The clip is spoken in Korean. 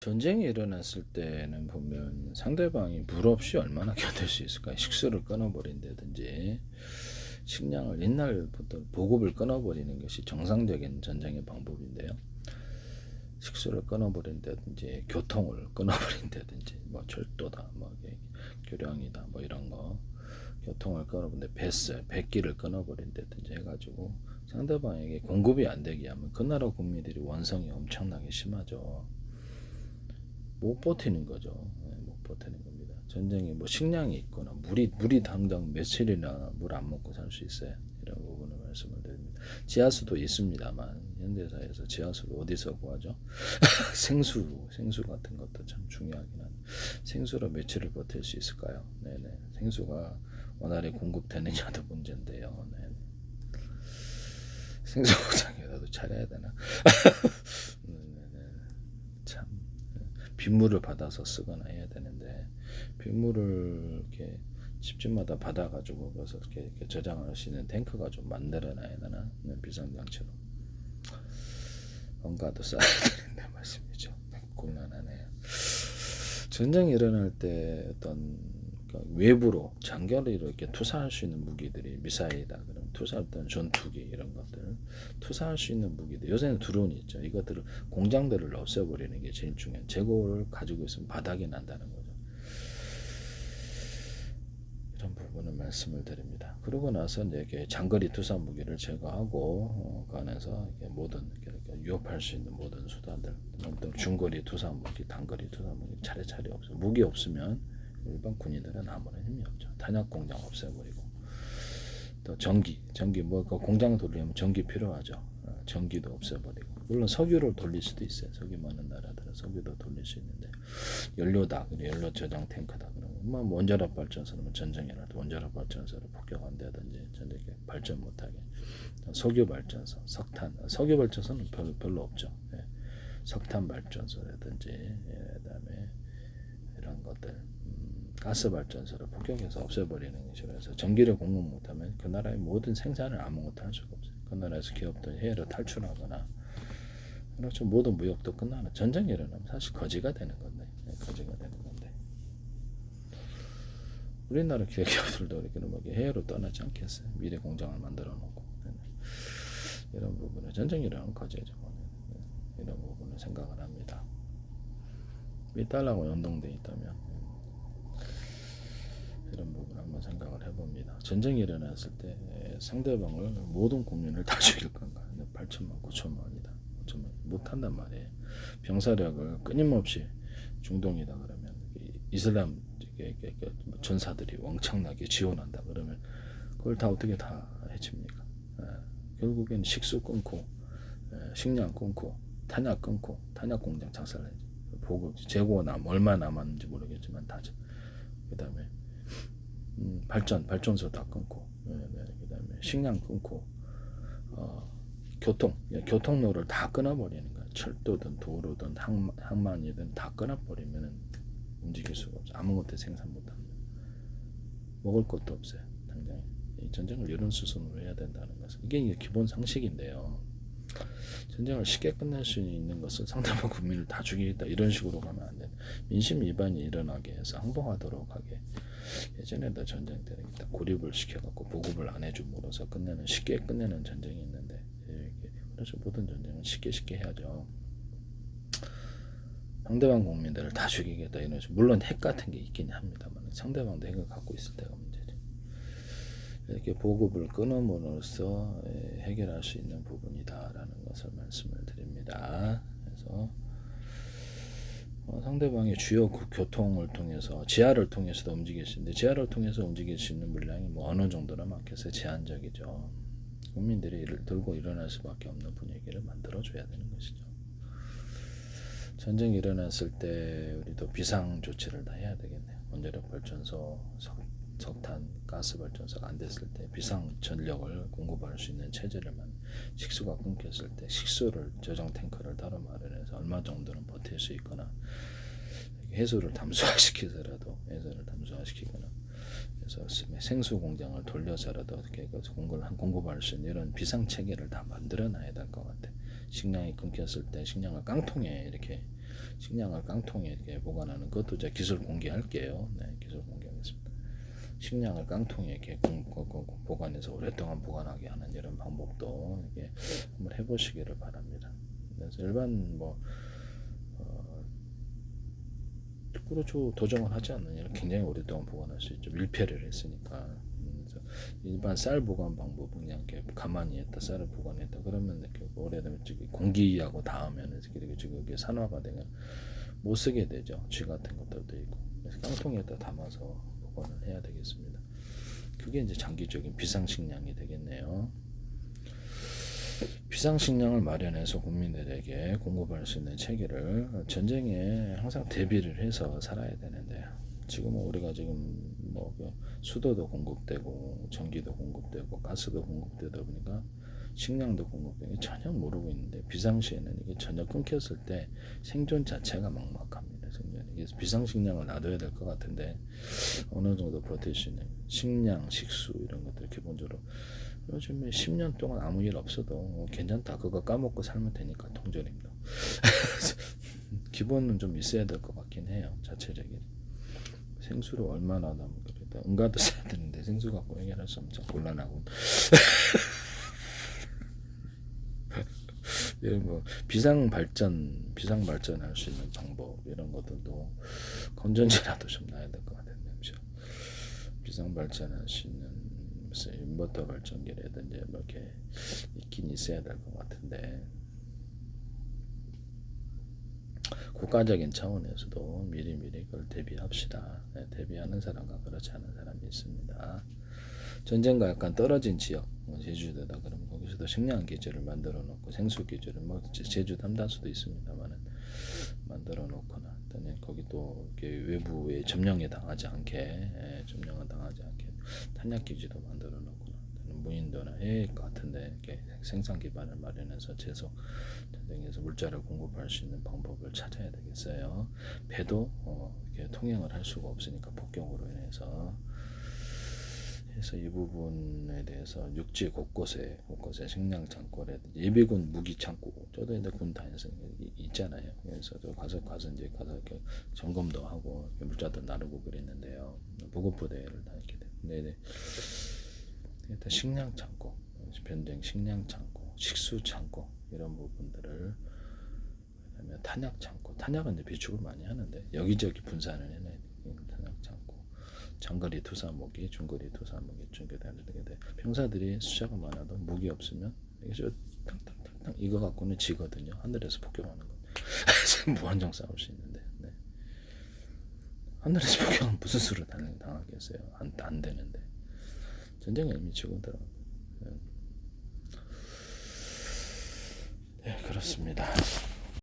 전쟁이 일어났을 때는 보면 상대방이 물 없이 얼마나 견딜 수 있을까? 식수를 끊어버린다든지 식량을 옛날부터 보급을 끊어버리는 것이 정상적인 전쟁의 방법인데요. 식수를 끊어버린다든지 교통을 끊어버린다든지 뭐 철도다, 뭐 교량이다, 뭐 이런 거 교통을 끊어버린다, 배기를 끊어버린다든지 해가지고 상대방에게 공급이 안 되게 하면 그 나라 국민들이 원성이 엄청나게 심하죠. 못 버티는 거죠. 못 버티는 겁니다. 전쟁이 뭐 식량이 있거나 물이 당장 며칠이나 물 안 먹고 살 수 있어요. 이런 부분을 말씀을 드립니다. 지하수도 있습니다만 현대사에서 지하수를 어디서 구하죠? 생수 같은 것도 참 중요하긴 한데 생수로 며칠을 버틸 수 있을까요? 네네. 생수가 원활히 공급되느냐도 문제인데요. 네네. 생수 공장이라도 차려야 되나? 참 빗물을 받아서 쓰거나 해야 되는데 빗물을 이렇게 집집마다 받아가지고 그래서 이렇게 저장할 수 있는 탱크가 좀 만들어놔야 되나? 비상장치로 뭔가도 써야 되는데 말씀이죠. 곤란하네요. 전쟁이 일어날 때 어떤 외부로 장거리로 이렇게 투사할 수 있는 무기들이 미사일이다 그러면 투사했던 전투기 이런 것들 투사할 수 있는 무기들 요새는 드론이 있죠. 이것들을 공장들을 없애버리는 게 제일 중요한 재고를 가지고 있으면 바닥이 난다는 거죠. 이런 부분을 말씀을 드립니다. 그러고 나서 이제 장거리 투사 무기를 제거하고 그 안에서 모든 위협할 수 있는 모든 수단들 중거리 투사 무기, 단거리 투사 무기 차례차례 없어. 무기 없으면 일반 군인들은 아무런 힘이 없죠. 탄약 공장 없애버리고 또 전기 뭐 그 공장 돌리면 전기 필요하죠. 전기도 없애버리고 물론 석유를 돌릴 수도 있어요. 석유 많은 나라들은 석유도 돌릴 수 있는데 연료다, 연료 저장 탱크다 그러면 뭐 원자력 발전소는 전쟁이라도 원자력 발전소를 폭격한다든지 전쟁에 발전 못하게 석유 발전소, 석유 발전소는 별로 없죠. 예. 석탄 발전소라든지 그다음에 이런 것들 가스 발전소를 폭격해서 없애버리는 것이라 해서 전기를 공급 못하면 그 나라의 모든 생산을 아무것도 할 수가 없어요. 그 나라에서 기업들 해외로 탈출하거나 그렇죠. 모든 무역도 끝나는 전쟁이 일어나면 사실 거지가 되는 건데 거지가 되는 건데 우리나라 기업들도 이렇게 뭐 해외로 떠나지 않겠어요. 미래 공장을 만들어 놓고 이런 부분에 전쟁이 일어나면 거지죠. 이런 부분을 생각을 합니다. 달러하고 연동돼 있다면 이런 부분 한번 생각을 해봅니다. 전쟁이 일어났을 때 상대방을 모든 국민을 다 죽일 건가? 8천만, 9천만이다. 5천만 못한단 말이에요. 병사력을 끊임없이 중동이다 그러면 이슬람 전사들이 왕창나게 지원한다 그러면 그걸 다 어떻게 다 해칩니까? 결국엔 식수 끊고 식량 끊고 탄약 끊고 탄약 공장 작살내지 보고 재고가 얼마 남았는지 모르겠지만 다 그다음에 발전소 다 끊고 그다음에 식량 끊고 교통로를 다 끊어버리는 거야. 철도든 도로든 항만이든 다 끊어버리면 움직일 수가 없어. 아무것도 생산 못합니다. 먹을 것도 없어요. 당장 이 전쟁을 이런 수순으로 해야 된다는 것은 이게 기본 상식인데요. 전쟁을 쉽게 끝낼 수 있는 것은 상대방 국민을 다 죽이겠다 이런 식으로 가면 안 돼. 민심 위반이 일어나게 해서 항복하도록 하게. 예전에도 전쟁 때 고립을 시켜갖고 보급을 안 해줌으로써 쉽게 끝내는 전쟁이 있는데 그래서 모든 전쟁은 쉽게 해야죠. 상대방 국민들을 다 죽이겠다 이런 식으로 물론 핵 같은 게 있긴 합니다만 상대방도 핵을 갖고 있을 때가 문제죠. 이렇게 보급을 끊음으로써 해결할 수 있는 부분이다라는 것을 말씀을 드립니다. 그래서 상대방의 주요 교통을 통해서 지하를 통해서도 움직일 수 있는데 지하를 통해서 움직일 수 있는 물량이 뭐 어느 정도나 많겠어요. 제한적이죠. 국민들이 이를 들고 일어날 수밖에 없는 분위기를 만들어줘야 되는 것이죠. 전쟁이 일어났을 때 우리도 비상 조치를 다 해야 되겠네요. 원자력 발전소, 석탄, 가스 발전소가 안 됐을 때 비상 전력을 공급할 수 있는 체제를 식수가 끊겼을 때 식수를 저장 탱크를 따로 마련해서 얼마 정도는 버틸 수 있거나 해수를 담수화시키거나 그래서 생수 공장을 돌려서라도 이렇게 공급할 수 있는 이런 비상 체계를 다 만들어 놔야 될 것 같아. 식량이 끊겼을 때 식량을 깡통에 이렇게 식량을 깡통에 이렇게 보관하는 것도 이제 기술 공개할게요. 네, 기술 공개하겠습니다. 식량을 깡통에 이렇게 보관해서 오랫동안 보관하게 하는 이런 방법도 이렇게 한번 해보시기를 바랍니다. 그래서 일반 뭐 그렇죠. 도정을 하지 않느냐 굉장히 오랫동안 보관할 수 있죠. 밀폐를 했으니까. 그래서 일반 쌀 보관 방법은 그냥 이렇게 가만히 했다 쌀을 보관했다 그러면 이렇게 오래되면 공기하고 닿으면 이게 산화가 되면 못 쓰게 되죠. 쥐 같은 것들도 있고. 그래서 깡통에다 담아서 보관을 해야 되겠습니다. 그게 이제 장기적인 비상식량이 되겠네요. 비상식량을 마련해서 국민들에게 공급할 수 있는 체계를 전쟁에 항상 대비를 해서 살아야 되는데 지금은 우리가 지금 뭐 수도도 공급되고 전기도 공급되고 가스도 공급되다 보니까 식량도 공급되고 전혀 모르고 있는데 비상시에는 이게 전혀 끊겼을 때 생존 자체가 막막합니다. 생존이. 그래서 비상식량을 놔둬야 될 것 같은데 어느 정도 버틸 수 있는 식량, 식수 이런 것들 기본적으로 요즘에 10년 동안 아무 일 없어도 괜찮다. 그거 까먹고 살면 되니까 통조림도. 기본은 좀 있어야 될 것 같긴 해요. 자체적인. 생수를 얼마나 남겼다. 응가도 써야 되는데 생수 갖고 해결할 수 없죠. 곤란하고. 이런 뭐 비상 발전할 수 있는 방법 이런 것들도 건전지라도 좀 놔야 될 것 같은데 비상 발전할 수 있는 무슨 인버터 발전기라든지 뭐 이렇게 있긴 있어야 될 것 같은데 국가적인 차원에서도 미리미리 그걸 대비합시다. 네, 대비하는 사람과 그렇지 않은 사람이 있습니다. 전쟁과 약간 떨어진 지역, 제주도다 그러면 거기서도 식량 기지를 만들어 놓고 생수 기지를 뭐 제주 탐단수도 있습니다만은 만들어 놓거나 거기 또 외부에 점령에 당하지 않게 점령을 당하지 않게 탄약 기지도 만들어 놓거나 무인도나 해외 같은데 이렇게 생산 기반을 마련해서 계속 전쟁에서 물자를 공급할 수 있는 방법을 찾아야 되겠어요. 배도 이렇게 통행을 할 수가 없으니까 폭격으로 인해서. 그래서 이 부분에 대해서 육지 곳곳에 식량 창고라든지 예비군 무기 창고 저도 이제 군 다녀서 있잖아요. 그래서 가서 이제 이렇게 점검도 하고 물자도 나르고 그랬는데요. 보급부대를 다 이렇게 네네. 일단 식량 창고, 변경 식량 창고, 식수 창고 이런 부분들을 그다음에 탄약 창고, 탄약은 이제 비축을 많이 하는데 여기저기 분산을 해놔야 돼요. 탄약 창고, 장거리 투사 무기, 중거리 투사 무기 준비되는데 병사들이 숫자가 많아도 무기 없으면 이게 탕탕탕탕 이거 갖고는 지거든요. 하늘에서 폭격하는 거. 무한정 싸울 수 있는데. 네. 하늘에서 폭격하면 무슨 수로 당하겠어요? 안 되는데. 전쟁에 이미 치고 들어. 네, 그렇습니다.